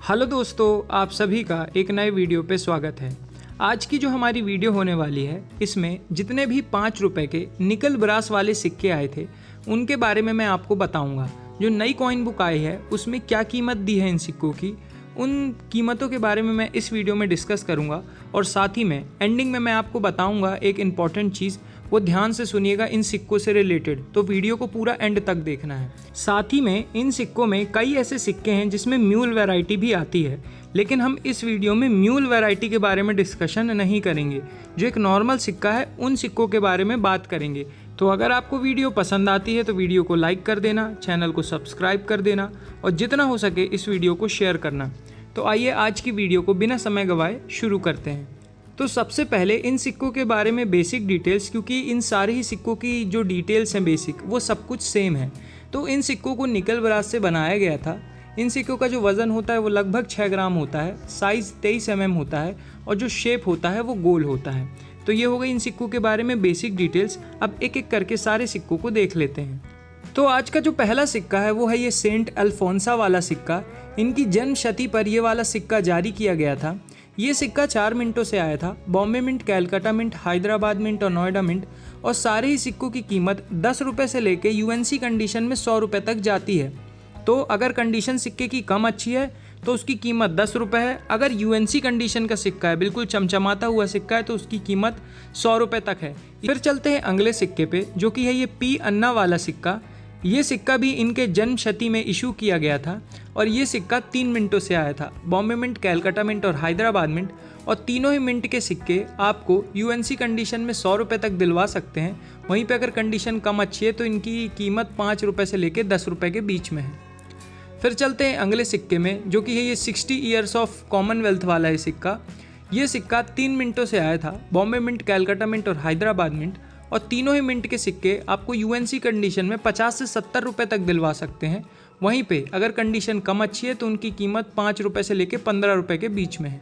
Hello दोस्तों, आप सभी का एक नए वीडियो पे स्वागत है। आज की जो हमारी वीडियो होने वाली है, इसमें जितने भी 5 रुपए के निकल ब्रास वाले सिक्के आए थे उनके बारे में मैं आपको बताऊंगा। जो नई कॉइन बुक आई है उसमें क्या कीमत दी है इन सिक्कों की, उन कीमतों के बारे में मैं इस वीडियो में डिस्कस करूंगा। और साथ ही में एंडिंग में मैं आपको बताऊंगा एक इम्पॉर्टेंट चीज़, वो ध्यान से सुनिएगा इन सिक्कों से रिलेटेड, तो वीडियो को पूरा एंड तक देखना है। साथ ही में इन सिक्कों में कई ऐसे सिक्के हैं जिसमें म्यूल वैरायटी भी आती है, लेकिन हम इस वीडियो में म्यूल वैरायटी के बारे में डिस्कशन नहीं करेंगे। जो एक नॉर्मल सिक्का है उन सिक्कों के बारे में बात करेंगे। तो अगर आपको वीडियो पसंद आती है तो वीडियो को लाइक कर देना, चैनल को सब्सक्राइब कर देना और जितना हो सके इस वीडियो को शेयर करना। तो आइए आज की वीडियो को बिना समय गंवाए शुरू करते हैं। तो सबसे पहले इन सिक्कों के बारे में बेसिक डिटेल्स, क्योंकि इन सारे ही सिक्कों की जो डिटेल्स हैं बेसिक, वो सब कुछ सेम है। तो इन सिक्कों को निकल ब्रास से बनाया गया था। इन सिक्कों का जो वज़न होता है वो लगभग 6 ग्राम होता है, साइज़ 23 mm होता है और जो शेप होता है वो गोल होता है। तो ये हो गई इन सिक्कों के बारे में बेसिक डिटेल्स। अब एक एक करके सारे सिक्कों को देख लेते हैं। तो आज का जो पहला सिक्का है वो है ये सेंट अल्फोंसा वाला सिक्का। इनकी जन्म शती पर ये वाला सिक्का जारी किया गया था। ये सिक्का 4 मिंटों से आया था। Bombay mint, Calcutta mint, Hyderabad mint और नोएडा मिंट। और सारे ही सिक्कों की कीमत 10 रुपये से लेके यूएनसी कंडीशन में 100 रुपये तक जाती है। तो अगर कंडीशन सिक्के की कम अच्छी है तो उसकी कीमत 10 रुपये है। अगर यूएनसी कंडीशन का सिक्का है, बिल्कुल चमचमाता हुआ सिक्का है, तो उसकी कीमत 100 रुपये तक है। फिर चलते हैं अगले सिक्के पे, जो कि है ये पी अन्ना वाला सिक्का। ये सिक्का भी इनके जन्म शती में इशू किया गया था और ये सिक्का 3 मिनटों से आया था। बॉम्बे मिंट, कैलकाटा मिंट और हैदराबाद मिंट, और तीनों ही मिंट के सिक्के आपको यूएनसी कंडीशन में 100 रुपये तक दिलवा सकते हैं। वहीं पे अगर कंडीशन कम अच्छी है तो इनकी कीमत 5 रुपये से लेकर 10 रुपये के बीच में है। फिर चलते हैं अगले सिक्के में, जो कि है ये 60 ईयर्स ऑफ कॉमनवेल्थ वाला है सिक्का। ये सिक्का 3 मिनटों से आया था। बॉम्बे मिंट, कैलकाटा मिंट और हैदराबाद मिंट, और तीनों ही मिंट के सिक्के आपको यूएनसी कंडीशन में 50 से 70 रुपये तक दिलवा सकते हैं। वहीं पे अगर कंडीशन कम अच्छी है तो उनकी कीमत 5 रुपये से लेकर 15 रुपये के बीच में है।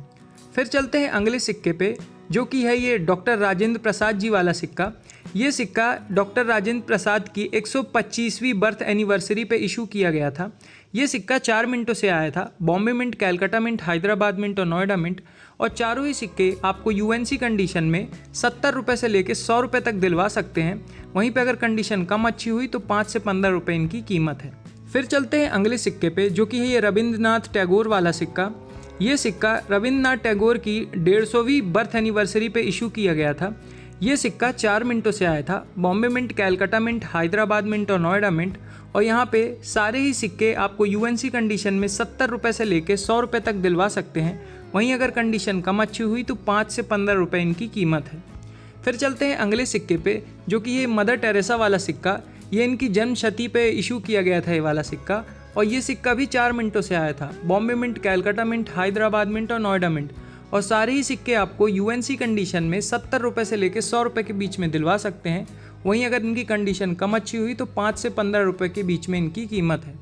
फिर चलते हैं अगले सिक्के पे, जो कि है ये डॉक्टर राजेंद्र प्रसाद जी वाला सिक्का। ये सिक्का डॉक्टर राजेंद्र प्रसाद की 125वीं बर्थ एनिवर्सरी पे इशू किया गया था। ये सिक्का 4 मिनटों से आया था। Bombay mint, Calcutta mint, Hyderabad mint और नोएडा मिंट, और चारों ही सिक्के आपको यूएनसी कंडीशन में 70 रुपये से लेकर 100 रुपये तक दिलवा सकते हैं। वहीं पे अगर कंडीशन कम अच्छी हुई तो 5 से 15 रुपये इनकी कीमत है। फिर चलते हैं अगले सिक्के पे, जो कि है ये रविंद्रनाथ टैगोर वाला सिक्का। ये सिक्का रविंद्रनाथ टैगोर की 150वीं बर्थ एनिवर्सरी पे इशू किया गया था। ये सिक्का 4 मिनटों से आया था। Bombay mint, Calcutta mint, Hyderabad mint और नोएडा मिंट, और यहाँ पे सारे ही सिक्के आपको यूएनसी कंडीशन में 70 रुपये से लेकर 100 रुपये तक दिलवा सकते हैं। वहीं अगर कंडीशन कम अच्छी हुई तो 5 से 15 रुपये इनकी कीमत है। फिर चलते हैं अगले सिक्के पे, जो कि ये मदर टेरेसा वाला सिक्का। ये इनकी जन्म शती पे इशू किया गया था ये वाला सिक्का, और ये सिक्का भी 4 मिनटों से आया था। Bombay mint, Calcutta mint, Hyderabad mint और नोएडा मिंट, और सारे ही सिक्के आपको यूएनसी कंडीशन में 70 रुपये से लेकर 100 रुपये के बीच में दिलवा सकते हैं। वहीं अगर इनकी कंडीशन कम अच्छी हुई तो 5 से 15 रुपये के बीच में इनकी कीमत है।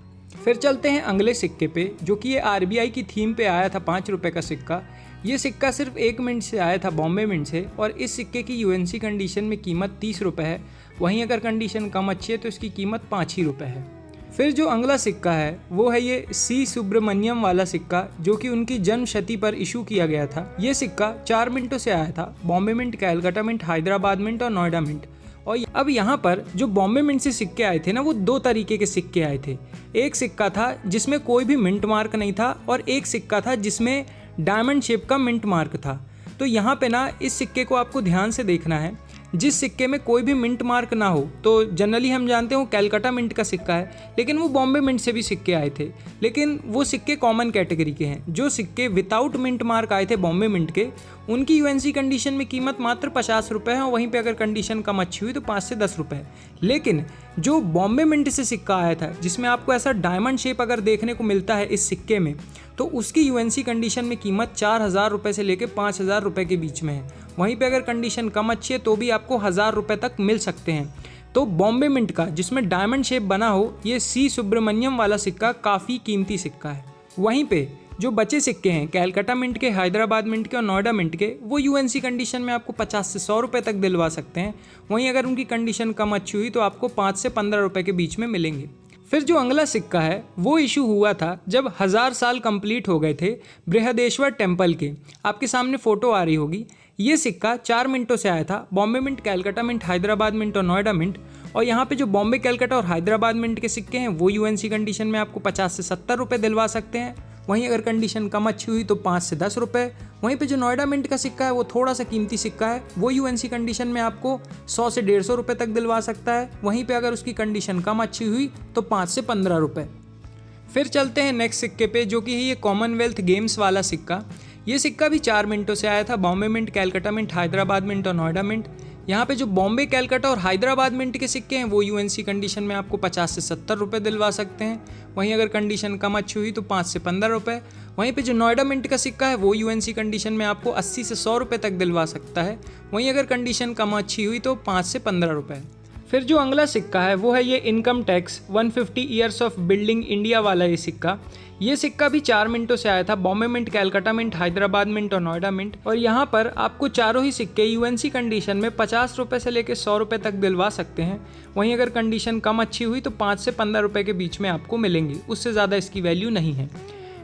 फिर चलते हैं अगले सिक्के पे, जो कि ये आरबीआई की थीम पे आया था 5 रुपये का सिक्का। ये सिक्का सिर्फ 1 मिनट से आया था बॉम्बे मिंट से, और इस सिक्के की यूएनसी कंडीशन में कीमत 30 रुपये है। वहीं अगर कंडीशन कम अच्छी है तो इसकी कीमत 5 ही रुपये है। फिर जो अगला सिक्का है वो है ये सी सुब्रमण्यम वाला सिक्का, जो कि उनकी जन्म शती पर इशू किया गया था। ये सिक्का 4 मिनटों से आया था। Bombay mint, Calcutta mint, Hyderabad mint और नोएडा मिंट, और अब यहाँ पर जो बॉम्बे मिंट से सिक्के आए थे ना, वो 2 तरीके के सिक्के आए थे। एक सिक्का था जिसमें कोई भी मिंट मार्क नहीं था, और एक सिक्का था जिसमें डायमंड शेप का मिंट मार्क था। तो यहाँ पे ना इस सिक्के को आपको ध्यान से देखना है। जिस सिक्के में कोई भी मिंट मार्क ना हो, तो जनरली हम जानते हैं वो कैलकाटा मिंट का सिक्का है, लेकिन वो बॉम्बे मिंट से भी सिक्के आए थे, लेकिन वो सिक्के कॉमन कैटेगरी के हैं। जो सिक्के विदाउट मिंट मार्क आए थे बॉम्बे मिंट के, उनकी यूएनसी कंडीशन में कीमत मात्र 50 रुपये है, और वहीं पे अगर कंडीशन कम अच्छी हुई तो 5 से 10 रुपये है। लेकिन जो बॉम्बे मिंट से सिक्का आया था, जिसमें आपको ऐसा डायमंड शेप अगर देखने को मिलता है इस सिक्के में, तो उसकी यूएनसी कंडीशन में कीमत 4000 रुपये से लेकर 5000 रुपये के बीच में है। वहीं पे अगर कंडीशन कम अच्छी है तो भी आपको 1000 रुपये तक मिल सकते हैं। तो बॉम्बे मिंट का जिसमें डायमंड शेप बना हो, ये सी सुब्रमण्यम वाला सिक्का काफ़ी कीमती सिक्का है। वहीं पे जो बचे सिक्के हैं कैलकाटा मिंट के, हैदराबाद मिंट के और नोएडा मिंट के, वो यूएनसी कंडीशन में आपको 50 से 100 रुपये तक दिलवा सकते हैं। वहीं अगर उनकी कंडीशन कम अच्छी हुई तो आपको 5 से 15 रुपये के बीच में मिलेंगे। फिर जो अगला सिक्का है वो इशू हुआ था जब 1000 साल कंप्लीट हो गए थे बृहदेश्वर टेम्पल के। आपके सामने फ़ोटो आ रही होगी। ये सिक्का 4 मिनटों से आया था। Bombay mint, Calcutta mint, Hyderabad mint और नोएडा मिंट। और यहाँ पे जो बॉम्बे, कैलकाटा और हैदराबाद मिंट के सिक्के हैं वो यूएनसी कंडीशन में आपको 50 से 70 रुपये दिलवा सकते हैं। वहीं अगर कंडीशन कम अच्छी हुई तो 5 से 10 रुपये। वहीं पे जो नोएडा मिंट का सिक्का है वो थोड़ा सा कीमती सिक्का है, वो यूएनसी कंडीशन में आपको 100 से 150 रुपये तक दिलवा सकता है। वहीं पे अगर उसकी कंडीशन कम अच्छी हुई तो 5 से 15 रुपये। फिर चलते हैं नेक्स्ट सिक्के पे, जो कि है ये कॉमनवेल्थ गेम्स वाला सिक्का। ये सिक्का भी 4 मिनटों से आया था। Bombay mint, Calcutta mint, Hyderabad mint और नोएडा मिंट। यहाँ पे जो बॉम्बे, कैलकाटा और हैदराबाद मिंट के सिक्के हैं वो यूएनसी कंडीशन में आपको 50 से 70 रुपये दिलवा सकते हैं। वहीं अगर कंडीशन कम अच्छी हुई तो 5 से 15 रुपये। वहीं पे जो नोएडा मिंट का सिक्का है वो यूएनसी कंडीशन में आपको 80 से 100 रुपये तक दिलवा सकता है। वहीं अगर कंडीशन कम अच्छी हुई तो 5 से 15 रुपये। फिर जो अगला सिक्का है वो है ये income tax 150 years of building India वाला ये सिक्का। ये सिक्का भी 4 मिनटों से आया था। Bombay mint, Calcutta mint, Hyderabad mint और नोएडा मिंट। और यहाँ पर आपको चारों ही सिक्के यूएनसी कंडीशन में 50 रुपये से लेकर 100 रुपये तक दिलवा सकते हैं। वहीं अगर कंडीशन कम अच्छी हुई तो 5 से 15 रुपये के बीच में आपको मिलेंगे, उससे ज़्यादा इसकी वैल्यू नहीं है।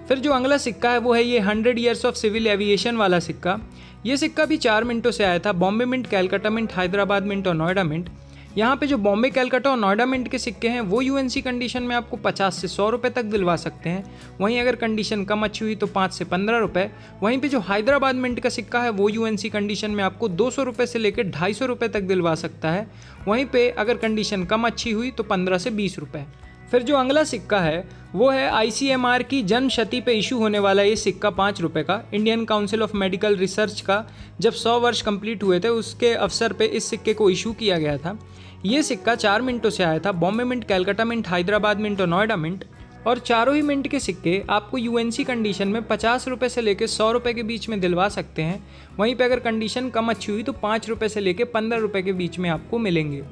फिर जो अगला सिक्का है वो है ये 100 ईयर्स ऑफ सिविल एविएशन वाला सिक्का। ये सिक्का भी 4 मिनटों से आया था। Bombay mint, Calcutta mint, Hyderabad mint और नोएडा मिंट। यहाँ पे जो बॉम्बे, कैलकाटा और नोएडा मिंट के सिक्के हैं वो यूएनसी कंडीशन में आपको 50 से 100 रुपये तक दिलवा सकते हैं। वहीं अगर कंडीशन कम अच्छी हुई तो 5 से 15 रुपये। वहीं पे जो हैदराबाद मिंट का सिक्का है वो यूएनसी कंडीशन में आपको 200 रुपये से लेकर 250 रुपये तक दिलवा सकता है। वहीं पे अगर कंडीशन कम अच्छी हुई तो 15 से 20 रुपये। फिर जो अगला सिक्का है वो है आईसीएमआर की जन्म शती पे इशू होने वाला ये सिक्का 5 रुपये का, Indian council of medical research का जब 100 वर्ष कंप्लीट हुए थे उसके अवसर पे इस सिक्के को इशू किया गया था। ये सिक्का 4 मिनटों से आया था। Bombay mint, Calcutta mint, Hyderabad mint और नोएडा मिंट। और चारों ही मिंट के सिक्के आपको यूएनसी कंडीशन में 50 रुपये से लेकर 100 रुपये के बीच में दिलवा सकते हैं। वहीं पे अगर कंडीशन कम अच्छी हुई तो 5 रुपये से लेकर 15 रुपये के बीच में आपको मिलेंगे।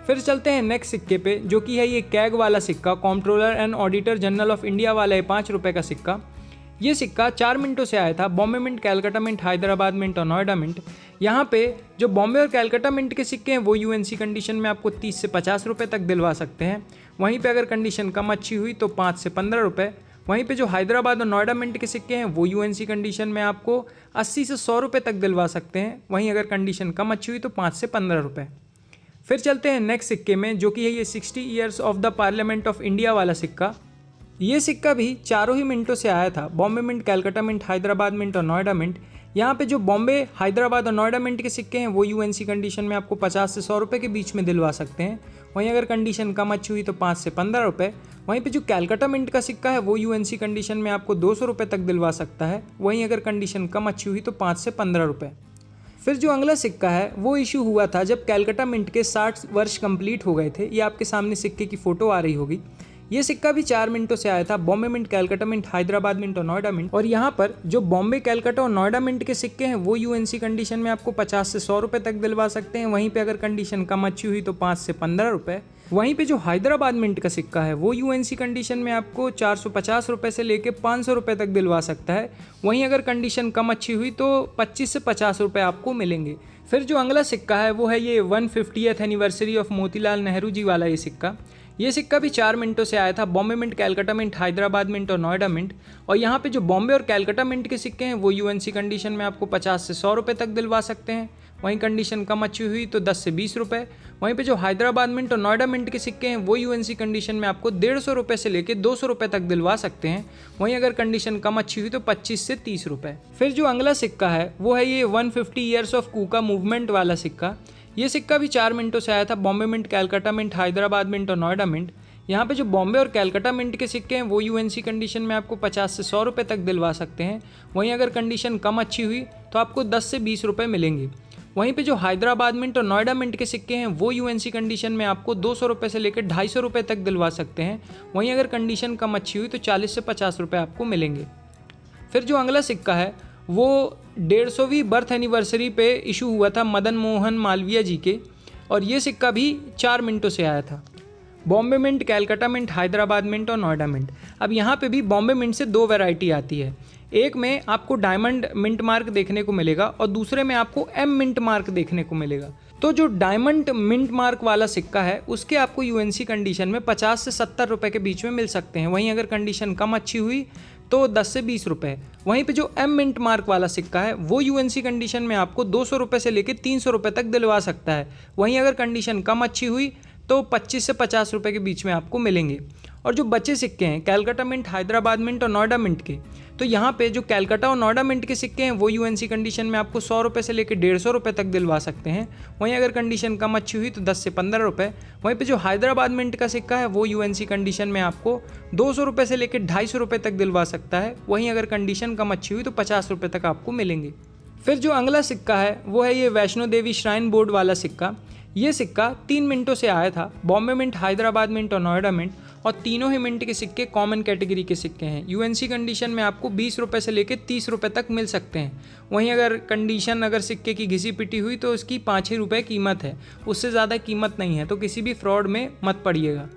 फिर चलते हैं नेक्स्ट सिक्के पे, जो कि है ये कैग वाला सिक्का, comptroller and auditor general of India वाला है 5 रुपये का सिक्का। ये सिक्का 4 मिनटों से आया था। Bombay mint, Calcutta mint, Hyderabad mint और नोएडा मिंट। यहाँ पे जो बॉम्बे और कैलकाटा मिंट के सिक्के हैं वो यूएनसी कंडीशन में आपको 30 से 50 रुपये तक दिलवा सकते हैं। वहीं पे अगर कंडीशन कम अच्छी हुई तो 5 से 15 रुपये। वहीं पे जो हैदराबाद और नोएडा मिंट के सिक्के हैं वो यूएनसी कंडीशन में आपको 80 से 100 रुपये तक दिलवा सकते हैं। वहीं अगर कंडीशन कम अच्छी हुई तो 5 से 15 रुपये। फिर चलते हैं नेक्स्ट सिक्के में, जो कि है ये 60 years of the parliament of India वाला सिक्का। ये सिक्का भी चारों ही मिनटों से आया था। Bombay mint, Calcutta mint, Hyderabad mint और नोएडा मिंट। यहाँ पे जो बॉम्बे, हैदराबाद और नोएडा मिंट के सिक्के हैं वो यूएनसी कंडीशन में आपको 50 से 100 रुपये के बीच में दिलवा सकते हैं। वहीं अगर कंडीशन कम अच्छी हुई तो 5 से 15 रुपये। वहीं पे जो कैलकाटा मिंट का सिक्का है वो यूएनसी कंडीशन में आपको 200 रुपये तक दिलवा सकता है। वहीं अगर कंडीशन कम अच्छी हुई तो 5 से 15 रुपये। फिर जो अगला सिक्का है वो इशू हुआ था जब कैलकाटा मिंट के 60 वर्ष कंप्लीट हो गए थे। ये आपके सामने सिक्के की फ़ोटो आ रही होगी। ये सिक्का भी 4 मिनटों से आया था। Bombay mint, Calcutta mint, Hyderabad mint और नोएडा मिंट। और यहाँ पर जो बॉम्बे, कैलकाटा और नोएडा मिंट के सिक्के हैं वो यूएनसी कंडीशन में आपको 50 से 100 रुपये तक दिलवा सकते हैं। वहीं पे अगर कंडीशन कम अच्छी हुई तो 5 से 15 रुपये। वहीं पे जो हैदराबाद मिंट का सिक्का है वो यूएनसी कंडीशन में आपको 450 रुपये से लेकर 500 रुपये तक दिलवा सकता है। वहीं अगर कंडीशन कम अच्छी हुई तो 25 से 50 रुपये आपको मिलेंगे। फिर जो अगला सिक्का है वो है ये 150th anniversary of Motilal Nehru ji वाला ये सिक्का। ये सिक्का भी 4 मिनटों से आया था। Bombay mint, Calcutta mint, Hyderabad mint और नोएडा मिंट। और यहाँ पे जो बॉम्बे और कैलकाटा मिंट के सिक्के हैं वो यूएनसी कंडीशन में आपको 50 से 100 रुपये तक दिलवा सकते हैं। वहीं कंडीशन कम अच्छी हुई तो 10 से 20 रुपये। वहीं पे जो हैदराबाद मिंट और नोएडा मिंट के सिक्के हैं वो यूएनसी कंडीशन में आपको 150 रुपये से लेकर 200 रुपये तक दिलवा सकते हैं। वहीं अगर कंडीशन कम अच्छी हुई तो 25 से 30 रुपये। फिर जो अगला सिक्का है वो है ये 150 ईयर्स ऑफ कूका मूवमेंट वाला सिक्का। ये सिक्का भी 4 मिनटों से आया था। Bombay mint, Calcutta mint, Hyderabad mint और नोएडा मिंट। यहाँ पे जो बॉम्बे और कैलकाटा मिंट के सिक्के हैं वो यूएनसी कंडीशन में आपको 50 से 100 रुपये तक दिलवा सकते हैं। वहीं अगर कंडीशन कम अच्छी हुई तो आपको 10 से 20 रुपये मिलेंगे। वहीं पे जो हैदराबाद मिंट और नोएडा मिंट के सिक्के हैं वो यूएनसी कंडीशन में आपको 200 रुपये से लेकर 250 रुपये तक दिलवा सकते हैं। वहीं अगर कंडीशन कम अच्छी हुई तो 40 से 50 रुपये आपको मिलेंगे। फिर जो अगला सिक्का है वो 150वीं बर्थ एनिवर्सरी पे इशू हुआ था मदन मोहन मालवीय जी के। और ये सिक्का भी 4 मिनटों से आया था। Bombay mint, Calcutta mint, Hyderabad mint और नोएडा मिंट। अब यहाँ पे भी बॉम्बे मिंट से 2 वैरायटी आती है। एक में आपको डायमंड मिंट मार्क देखने को मिलेगा और दूसरे में आपको एम मिंट मार्क देखने को मिलेगा। तो जो डायमंड मिंट मार्क वाला सिक्का है उसके आपको यूएनसी कंडीशन में 50 से 70 रुपये के बीच में मिल सकते हैं। वहीं अगर कंडीशन कम अच्छी हुई तो 10 से 20 रुपये। वहीं पे जो एम मिंट मार्क वाला सिक्का है वो यूएनसी कंडीशन में आपको 200 रुपये से लेकर 300 रुपये तक दिलवा सकता है। वहीं अगर कंडीशन कम अच्छी हुई तो 25 से 50 रुपये के बीच में आपको मिलेंगे। और जो बचे सिक्के हैं कैलकाटा मिंट, हैदराबाद मिंट और नोएडा मिंट के, तो यहाँ पे जो कैलकाटा और नोएडा मिंट के सिक्के हैं वो यूएनसी कंडीशन में आपको 100 रुपये से लेकर 150 रुपये तक दिलवा सकते हैं। वहीं अगर कंडीशन कम अच्छी हुई तो 10 से 15 रुपये। वहीं पे जो हैदराबाद मिंट का सिक्का है वो यूएनसी कंडीशन में आपको 200 रुपये से लेकर 250 रुपये तक दिलवा सकता है। वहीं अगर कंडीशन कम अच्छी हुई तो 50 रुपये तक आपको मिलेंगे। फिर जो अगला सिक्का है वो है ये वैष्णो देवी श्राइन बोर्ड वाला सिक्का। ये सिक्का 3 मिंटों से आया था। बॉम्बे मिंट, हैदराबाद मिंट और नोएडा मिंट, और तीनों ही मिंट के सिक्के कॉमन कैटेगरी के सिक्के हैं। यूएनसी कंडीशन में आपको 20 रुपये से लेकर 30 रुपये तक मिल सकते हैं। वहीं अगर सिक्के की घिसी पिटी हुई तो उसकी 5 ही रुपये कीमत है, उससे ज़्यादा कीमत नहीं है, तो किसी भी फ्रॉड में मत पड़िएगा।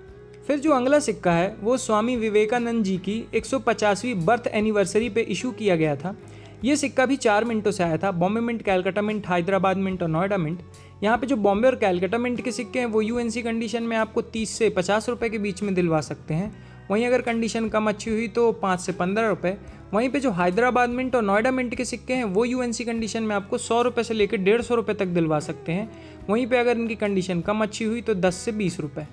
फिर जो अगला सिक्का है वो स्वामी विवेकानंद जी की 150वीं बर्थ एनिवर्सरी पे इशू किया गया था। ये सिक्का भी 4 मिंटों से आया था। Bombay mint, Calcutta mint, Hyderabad mint और नोएडा मिंट। यहाँ पे जो बॉम्बे और कैलकाटा मिंट के सिक्के हैं वो यूएनसी कंडीशन में आपको 30 से 50 रुपये के बीच में दिलवा सकते हैं। वहीं अगर कंडीशन कम अच्छी हुई तो 5 से 15 रुपये। वहीं पे जो हैदराबाद मिंट और नोएडा मिंट के सिक्के हैं वो यूएनसी कंडीशन में आपको 100 रुपये से लेकर 150 रुपये तक दिलवा सकते हैं। वहीं पे अगर इनकी कंडीशन कम अच्छी हुई तो 10 से 20 रुपये।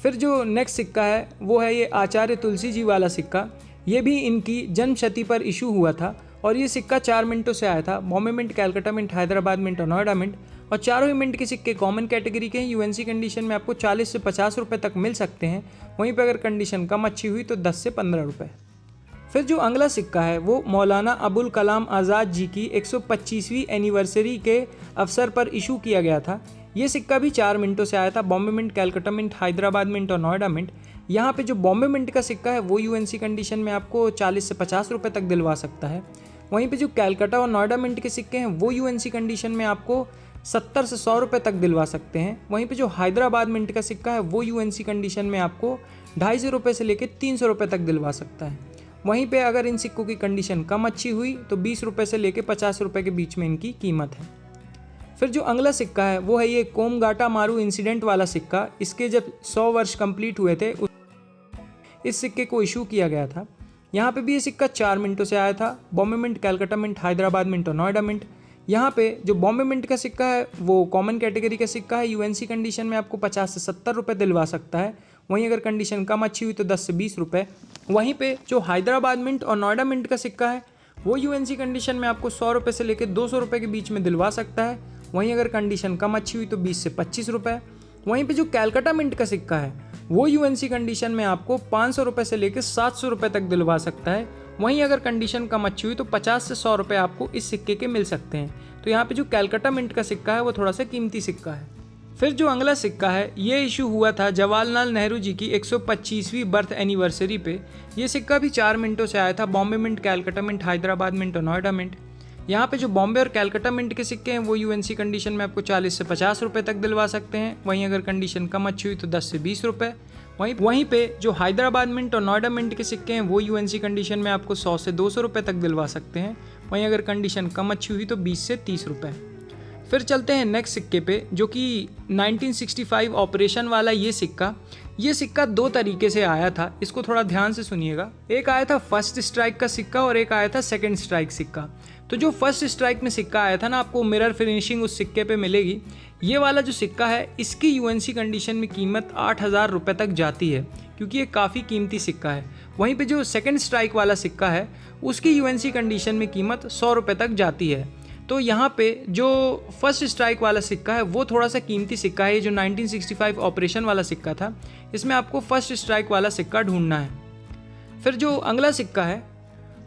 फिर जो नेक्स्ट सिक्का है वो है ये आचार्य तुलसी जी वाला सिक्का। ये भी इनकी जन्मशती पर इशू हुआ था और ये सिक्का 4 मिंटों से आया था। Bombay mint, Calcutta mint, Hyderabad mint और नोएडा मिंट, और चारों ही मिंट के सिक्के कॉमन कैटेगरी के हैं। यूएनसी कंडीशन में आपको 40 से 50 रुपये तक मिल सकते हैं। वहीं पर अगर कंडीशन कम अच्छी हुई तो 10 से 15 रुपये। फिर जो अगला सिक्का है वो मौलाना अबुल कलाम आज़ाद जी की 125वीं एनिवर्सरी के अवसर पर इशू किया गया था। ये सिक्का भी 4 मिंटों से आया था। Bombay mint, Calcutta mint, Hyderabad mint और नोएडा मिंट। यहाँ पे जो बॉम्बे मिंट का सिक्का है वो यूएनसी कंडीशन में आपको 40 से 50 रुपये तक दिलवा सकता है। वहीं पे जो कैलकाटा और नोएडा मिंट के सिक्के हैं वो यूएनसी कंडीशन में आपको 70 से 100 रुपये तक दिलवा सकते हैं। वहीं पे जो हैदराबाद मिंट का सिक्का है वो यूएनसी कंडीशन में आपको 250 रुपये से लेकर 300 रुपये तक दिलवा सकता है। वहीं पे अगर इन सिक्कों की कंडीशन कम अच्छी हुई तो 20 रुपये से लेकर 50 रुपये के बीच में इनकी कीमत है। फिर जो अगला सिक्का है वो है ये कोमगाटा मारू इंसिडेंट वाला सिक्का। इसके जब 100 वर्ष कंप्लीट हुए थे इस सिक्के को इशू किया गया था। यहाँ पे भी ये सिक्का 4 मिंटों से आया था। Bombay mint, Calcutta mint, Hyderabad mint और नोएडा मिंट। यहाँ पे जो बॉम्बे मिंट का सिक्का है वो कॉमन कैटेगरी का सिक्का है। यूएनसी कंडीशन में आपको 50 से 70 रुपये दिलवा सकता है। वहीं अगर कंडीशन कम अच्छी हुई तो 10 से 20 रुपये। वहीं पे जो हैदराबाद मिंट और नोएडा मिंट का सिक्का है वो यूएनसी कंडीशन में आपको 100 रुपये से लेकर 200 रुपये के बीच में दिलवा सकता है। वहीं अगर कंडीशन कम अच्छी हुई तो 20 से 25 रुपये। वहीं पे जो कैलकाटा मिंट का सिक्का है वो यूएनसी कंडीशन में आपको 500 रुपये से लेकर 700 रुपये तक दिलवा सकता है। वहीं अगर कंडीशन कम अच्छी हुई तो 50 से 100 रुपये आपको इस सिक्के के मिल सकते हैं। तो यहाँ पे जो कैलकाटा मिंट का सिक्का है वो थोड़ा सा कीमती सिक्का है। फिर जो अगला सिक्का है ये इशू हुआ था जवाहरलाल नेहरू जी की 125वीं बर्थ एनिवर्सरी पे। ये सिक्का भी 4 मिंटों से आया था। Bombay mint, Calcutta mint, Hyderabad mint और नोएडा मिंट। यहाँ पे जो बॉम्बे और कैलकाटा मिंट के सिक्के हैं वो यूएनसी कंडीशन में आपको 40 से 50 रुपये तक दिलवा सकते हैं। वहीं अगर कंडीशन कम अच्छी हुई तो 10 से 20 रुपये। वहीं पे जो हैदराबाद मिंट और नोएडा मिंट के सिक्के हैं वो यूएनसी कंडीशन में आपको 100 से 200 रुपये तक दिलवा सकते हैं। वहीं अगर कंडीशन कम अच्छी हुई तो 20 से 30 रुपये। फिर चलते हैं नेक्स्ट सिक्के पे जो कि 1965 ऑपरेशन वाला ये सिक्का 2 तरीके से आया था। इसको थोड़ा ध्यान से सुनिएगा। एक आया था फर्स्ट स्ट्राइक का सिक्का और एक आया था सेकंड स्ट्राइक सिक्का। तो जो फर्स्ट स्ट्राइक में सिक्का आया था ना, आपको मिरर फिनिशिंग उस सिक्के पे मिलेगी। ये वाला जो सिक्का है इसकी यूएनसी कंडीशन में कीमत 8,000 रुपये तक जाती है क्योंकि ये काफ़ी कीमती सिक्का है। वहीं पे जो सेकंड स्ट्राइक वाला सिक्का है उसकी यूएनसी कंडीशन में कीमत 100 रुपये तक जाती है। तो यहाँ पे जो फर्स्ट स्ट्राइक वाला सिक्का है वो थोड़ा सा कीमती सिक्का है। जो 1965 ऑपरेशन वाला सिक्का था इसमें आपको फर्स्ट स्ट्राइक वाला सिक्का ढूंढना है। फिर जो अगला सिक्का है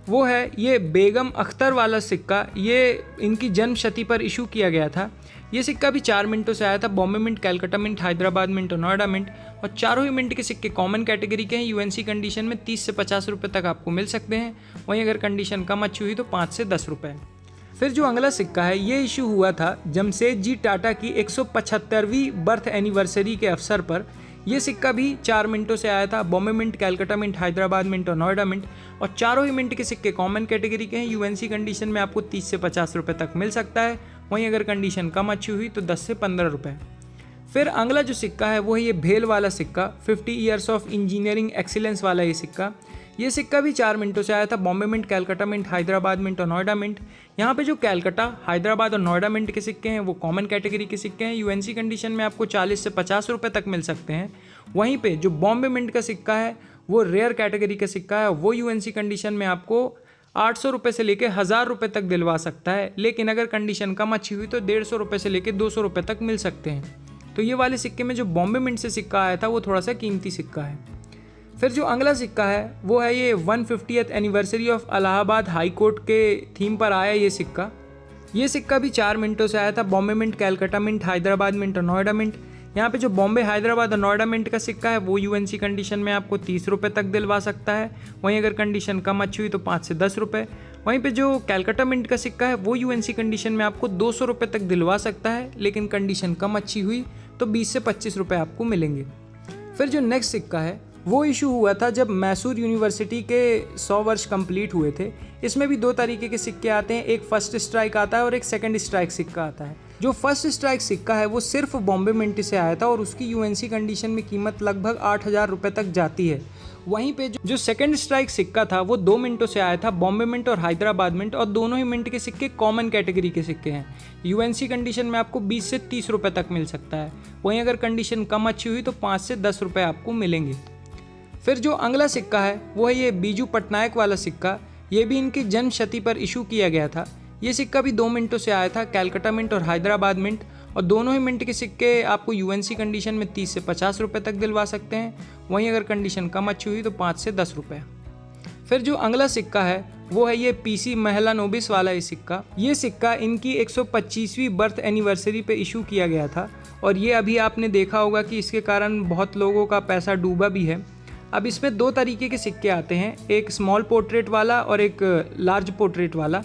वो है ये बेगम अख्तर वाला सिक्का। ये इनकी जन्मशती पर इशू किया गया था। ये सिक्का भी 4 मिंटों से आया था। Bombay mint, Calcutta mint, Hyderabad mint और नोएडा मिंट, और चारों ही मिंट के सिक्के कॉमन कैटेगरी के हैं। यूएनसी कंडीशन में 30 से 50 रुपये तक आपको मिल सकते हैं। वहीं अगर कंडीशन कम अच्छी हुई तो 5 से 10 रुपये। फिर जो अगला सिक्का है ये इशू हुआ था जमशेदजी टाटा की 175वीं बर्थ एनिवर्सरी के अवसर पर। ये सिक्का भी 4 मिंटों से आया था। Bombay mint, Calcutta mint, Hyderabad mint और नोएडा मिंट, और चारों ही मिंट के सिक्के कॉमन कैटेगरी के हैं। यूएनसी कंडीशन में आपको 30 से 50 रुपये तक मिल सकता है। वहीं अगर कंडीशन कम अच्छी हुई तो 10 से 15 रुपये। फिर अगला जो सिक्का है वो है ये भेल वाला सिक्का, 50 ईयर्स ऑफ इंजीनियरिंग एक्सीलेंस वाला ये सिक्का। ये सिक्का भी 4 मिनटों से आया था, Bombay mint, Calcutta mint, Hyderabad mint और नोएडा मिंट। यहाँ पे जो कैलकाटा, हैदराबाद और नोएडा मिंट के सिक्के हैं वो कॉमन कैटेगरी के सिक्के हैं। यूएनसी कंडीशन में आपको 40 से 50 रुपये तक मिल सकते हैं। वहीं पे जो बॉम्बे मिंट का सिक्का है वो रेयर कैटेगरी का सिक्का है, वो यूएनसी कंडीशन में आपको 800 रुपये से लेकर 1000 रुपये तक दिलवा सकता है, लेकिन अगर कंडीशन कम अच्छी हुई तो 150 रुपये से लेकर 200 रुपये तक मिल सकते हैं। तो ये वाले सिक्के में जो बॉम्बे मिंट से सिक्का आया था वो थोड़ा सा कीमती सिक्का है। फिर जो अगला सिक्का है वो है ये 150th anniversary of Allahabad high court के थीम पर आया ये सिक्का। ये सिक्का भी 4 मिनटों से आया था, Bombay mint, Calcutta mint, Hyderabad mint और नोएडा मिंट। यहाँ पे जो बॉम्बे, हैदराबाद और नोएडा मिंट का सिक्का है वो यूएनसी कंडीशन में आपको 30 रुपये तक दिलवा सकता है, वहीं अगर कंडीशन कम अच्छी हुई तो 5 से 10 रुपये। वहीं पे जो कैलकाटा मिंट का सिक्का है वो यूएनसी कंडीशन में आपको 200 रुपये तक दिलवा सकता है, लेकिन कंडीशन कम अच्छी हुई तो 20 से 25 रुपये आपको मिलेंगे। फिर जो नेक्स्ट सिक्का है वो इशू हुआ था जब मैसूर यूनिवर्सिटी के 100 वर्ष कंप्लीट हुए थे। इसमें भी 2 तरीके के सिक्के आते हैं, एक फर्स्ट स्ट्राइक आता है और एक सेकंड स्ट्राइक सिक्का आता है। जो फर्स्ट स्ट्राइक सिक्का है वो सिर्फ बॉम्बे मिंट से आया था और उसकी यूएनसी कंडीशन में कीमत लगभग 8000 रुपये तक जाती है। वहीं पे जो सेकंड स्ट्राइक सिक्का था वो 2 मिनटों से आया था, बॉम्बे मिंट और हैदराबाद मिंट, और दोनों ही मिंट के सिक्के कॉमन कैटेगरी के सिक्के हैं। यूएनसी कंडीशन में आपको 20 से 30 रुपये तक मिल सकता है, वहीं अगर कंडीशन कम अच्छी हुई तो 5 से 10 रुपये आपको मिलेंगे। फिर जो अगला सिक्का है वो है ये बीजू पटनायक वाला सिक्का। ये भी इनकी जन्म शती पर इशू किया गया था। ये सिक्का भी 2 मिनटों से आया था, कैलकाटा मिंट और हैदराबाद मिंट, और दोनों ही मिंट के सिक्के आपको यूएनसी कंडीशन में 30 से 50 रुपये तक दिलवा सकते हैं, वहीं अगर कंडीशन कम अच्छी हुई तो 5 से 10 रुपये। फिर जो अगला सिक्का है वो है ये पीसी महलानोबिस वाला ये सिक्का। ये सिक्का इनकी 125वीं बर्थ एनिवर्सरी पे इशू किया गया था और ये अभी आपने देखा होगा कि इसके कारण बहुत लोगों का पैसा डूबा भी है। अब इसमें 2 तरीके के सिक्के आते हैं, एक स्मॉल पोर्ट्रेट वाला और एक लार्ज पोर्ट्रेट वाला।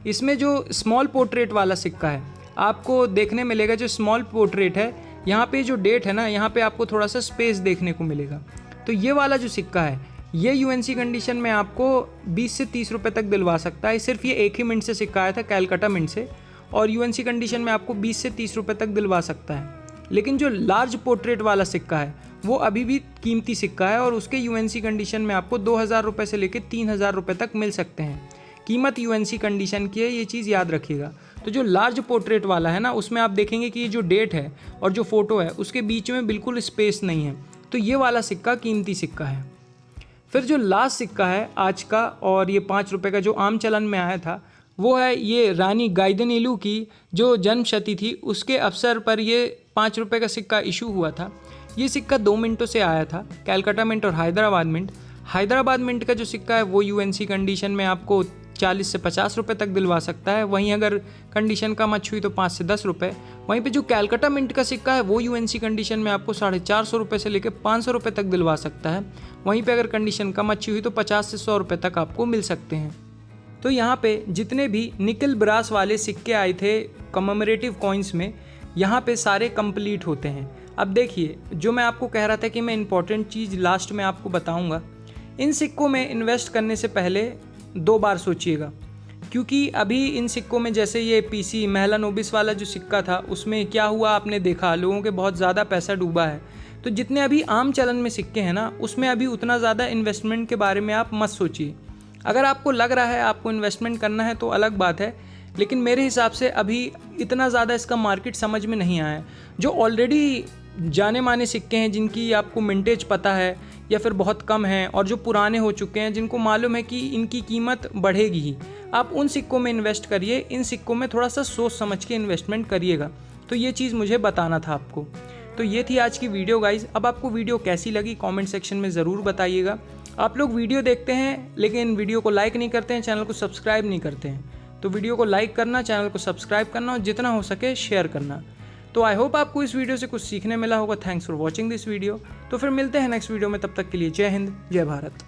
इसमें जो स्मॉल पोर्ट्रेट वाला सिक्का है आपको देखने मिलेगा, जो स्मॉल पोर्ट्रेट है यहाँ पे जो डेट है ना, यहाँ पे आपको थोड़ा सा स्पेस देखने को मिलेगा। तो ये वाला जो सिक्का है ये यूएनसी कंडीशन में आपको 20 से 30 रुपये तक दिलवा सकता है। सिर्फ ये एक ही मिनट से सिक्का आया था, कैलकाटा मिंट से, और यूएनसी कंडीशन में आपको 20 से 30 रुपये तक दिलवा सकता है। लेकिन जो लार्ज पोर्ट्रेट वाला सिक्का है वो अभी भी कीमती सिक्का है और उसके यूएनसी कंडीशन में आपको 2000 रुपये से लेकर 3000 रुपये तक मिल सकते हैं। कीमत यूएनसी कंडीशन की है, ये चीज़ याद रखिएगा। तो जो लार्ज पोर्ट्रेट वाला है ना, उसमें आप देखेंगे कि ये जो डेट है और जो फ़ोटो है उसके बीच में बिल्कुल स्पेस नहीं है, तो ये वाला सिक्का कीमती सिक्का है। फिर जो लास्ट सिक्का है आज का और ये 5 रुपये का जो आम चलन में आया था वो है ये रानी गाइदनीलू की जो जन्म शती थी, उसके अवसर पर ये 5 रुपये का सिक्का इशू हुआ था। ये सिक्का 2 मिनटों से आया था, कैलकाटा मिंट और हैदराबाद मिंट। हैदराबाद मिंट का जो सिक्का है वो यूएनसी कंडीशन में आपको 40 से 50 रुपये तक दिलवा सकता है, वहीं अगर कंडीशन कम अच्छी हुई तो 5 से 10 रुपये। वहीं पे जो कैलकाटा मिंट का सिक्का है वो यूएनसी कंडीशन में आपको 450 रुपये से लेकर 500 रुपये तक दिलवा सकता है, वहीं पे अगर कंडीशन कम अच्छी हुई तो 50 से 100 रुपये तक आपको मिल सकते हैं। तो यहाँ पे जितने भी निकल ब्रास वाले सिक्के आए थे कममेरेटिव कॉइन्स में, यहाँ पे सारे कंप्लीट होते हैं। अब देखिए, जो मैं आपको कह रहा था कि मैं इंपॉर्टेंट चीज़ लास्ट में आपको बताऊँगा, इन सिक्कों में इन्वेस्ट करने से पहले 2 बार सोचिएगा, क्योंकि अभी इन सिक्कों में जैसे ये पीसी महलानोबिस वाला जो सिक्का था उसमें क्या हुआ आपने देखा, लोगों के बहुत ज़्यादा पैसा डूबा है। तो जितने अभी आम चलन में सिक्के हैं ना, उसमें अभी उतना ज़्यादा इन्वेस्टमेंट के बारे में आप मत सोचिए। अगर आपको लग रहा है आपको इन्वेस्टमेंट करना है तो अलग बात है, लेकिन मेरे हिसाब से अभी इतना ज़्यादा इसका मार्केट समझ में नहीं आया है। जो ऑलरेडी जाने माने सिक्के हैं जिनकी आपको मिंटेज पता है या फिर बहुत कम है, और जो पुराने हो चुके हैं जिनको मालूम है कि इनकी कीमत बढ़ेगी ही, आप उन सिक्कों में इन्वेस्ट करिए। इन सिक्कों में थोड़ा सा सोच समझ के इन्वेस्टमेंट करिएगा। तो ये चीज़ मुझे बताना था आपको। तो ये थी आज की वीडियो गाइज। अब आपको वीडियो कैसी लगी कमेंट सेक्शन में ज़रूर बताइएगा। आप लोग वीडियो देखते हैं लेकिन वीडियो को लाइक नहीं करते हैं, चैनल को सब्सक्राइब नहीं करते हैं, तो वीडियो को लाइक करना, चैनल को सब्सक्राइब करना और जितना हो सके शेयर करना। तो आई होप आपको इस वीडियो से कुछ सीखने मिला होगा। Thanks for watching this video. तो फिर मिलते हैं नेक्स्ट वीडियो में, तब तक के लिए जय हिंद, जय भारत।